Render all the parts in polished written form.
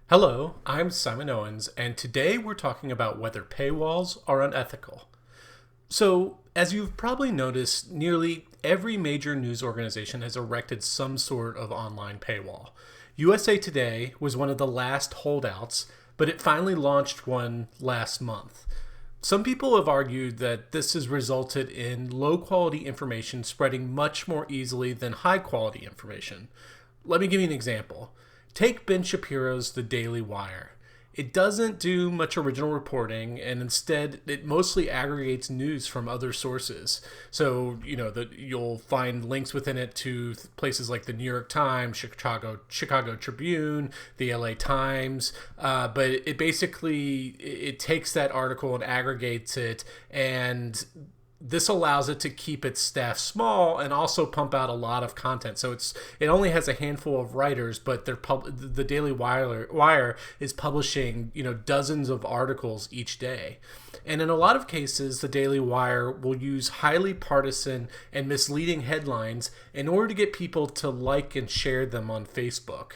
Hello, I'm Simon Owens, and today we're talking about whether paywalls are unethical. So, as you've probably noticed, nearly every major news organization has erected some sort of online paywall. USA Today was one of the last holdouts, but it finally launched one last month. Some people have argued that this has resulted in low quality information spreading much more easily than high quality information. Let me give you an example. Take Ben Shapiro's The Daily Wire. It doesn't do much original reporting, and instead it mostly aggregates news from other sources. So, you'll find links within it to places like the New York Times, Chicago Tribune, the LA Times, but it takes that article and aggregates it, and this allows it to keep its staff small and also pump out a lot of content. So it only has a handful of writers, but the Daily Wire is publishing dozens of articles each day. And in a lot of cases, the Daily Wire will use highly partisan and misleading headlines in order to get people to like and share them on Facebook.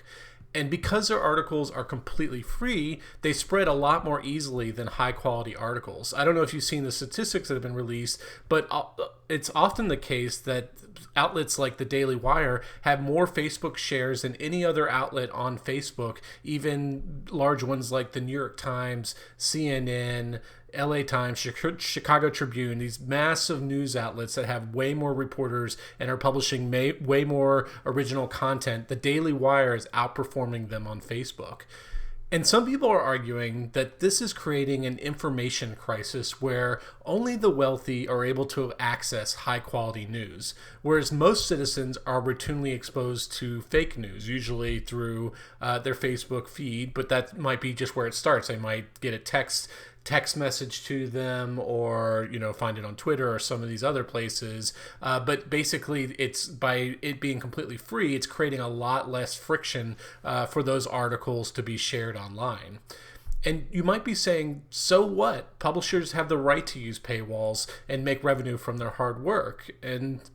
And because their articles are completely free, they spread a lot more easily than high quality articles. I don't know if you've seen the statistics that have been released, but it's often the case that outlets like the Daily Wire have more Facebook shares than any other outlet on Facebook, even large ones like the New York Times, CNN, LA Times, Chicago Tribune, these massive news outlets that have way more reporters and are publishing way more original content. The Daily Wire is outperforming them on Facebook. And some people are arguing that this is creating an information crisis where only the wealthy are able to access high quality news, whereas most citizens are routinely exposed to fake news, usually through their Facebook feed, but that might be just where it starts. They might get a text message to them, or find it on Twitter or some of these other places, but basically it's by it being completely free, it's creating a lot less friction for those articles to be shared online. And you might be saying, so what? Publishers have the right to use paywalls and make revenue from their hard work.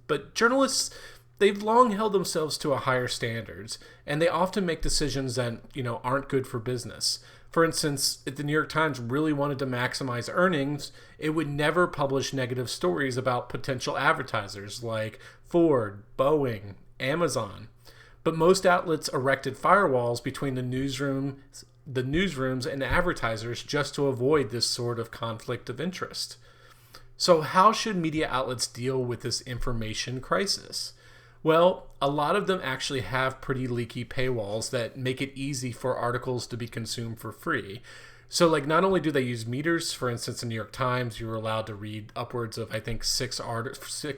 But journalists, they've long held themselves to a higher standards, and they often make decisions that aren't good for business. For instance, if the New York Times really wanted to maximize earnings, it would never publish negative stories about potential advertisers like Ford, Boeing, Amazon. But most outlets erected firewalls between the newsrooms and advertisers just to avoid this sort of conflict of interest. So how should media outlets deal with this information crisis? Well, a lot of them actually have pretty leaky paywalls that make it easy for articles to be consumed for free. So, not only do they use meters, for instance, in New York Times, you were allowed to read upwards of, I think, six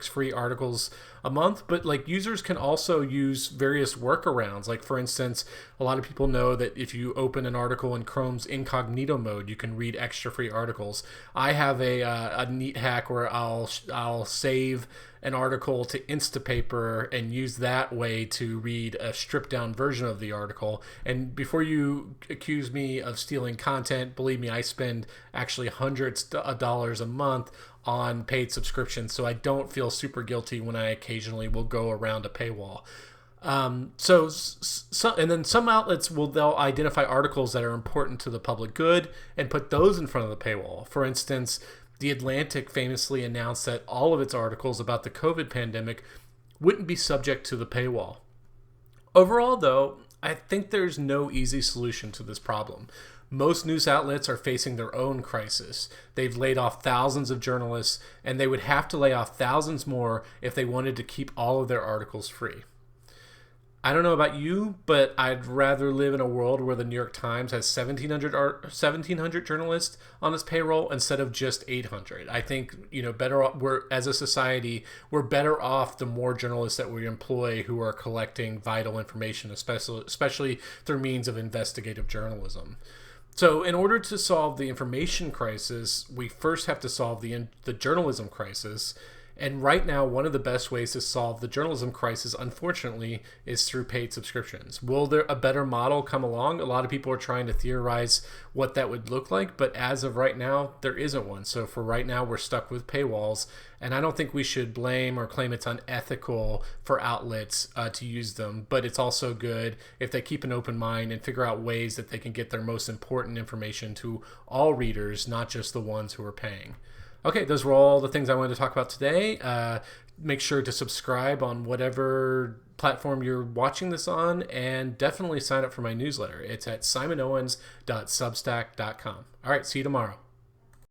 free articles a month, but users can also use various workarounds. Like, for instance, a lot of people know that if you open an article in Chrome's incognito mode, you can read extra free articles. I have a neat hack where I'll save an article to Instapaper and use that way to read a stripped down version of the article. And before you accuse me of stealing content, believe me, I spend actually hundreds of dollars a month on paid subscriptions, so I don't feel super guilty when I occasionally will go around a paywall. And then some outlets they'll identify articles that are important to the public good and put those in front of the paywall. For instance, The Atlantic famously announced that all of its articles about the COVID pandemic wouldn't be subject to the paywall. Overall, though, I think there's no easy solution to this problem. Most news outlets are facing their own crisis. They've laid off thousands of journalists, and they would have to lay off thousands more if they wanted to keep all of their articles free. I don't know about you, but I'd rather live in a world where the New York Times has 1,700 journalists on its payroll instead of just 800. I think, as a society, we're better off the more journalists that we employ who are collecting vital information, especially through means of investigative journalism. So in order to solve the information crisis, we first have to solve the journalism crisis. And right now, one of the best ways to solve the journalism crisis, unfortunately, is through paid subscriptions. Will there a better model come along? A lot of people are trying to theorize what that would look like, but as of right now, there isn't one. So for right now, we're stuck with paywalls, and I don't think we should blame or claim it's unethical for outlets to use them, but it's also good if they keep an open mind and figure out ways that they can get their most important information to all readers, not just the ones who are paying. Okay, those were all the things I wanted to talk about today. Make sure to subscribe on whatever platform you're watching this on, and definitely sign up for my newsletter. It's at simonowens.substack.com. All right, see you tomorrow.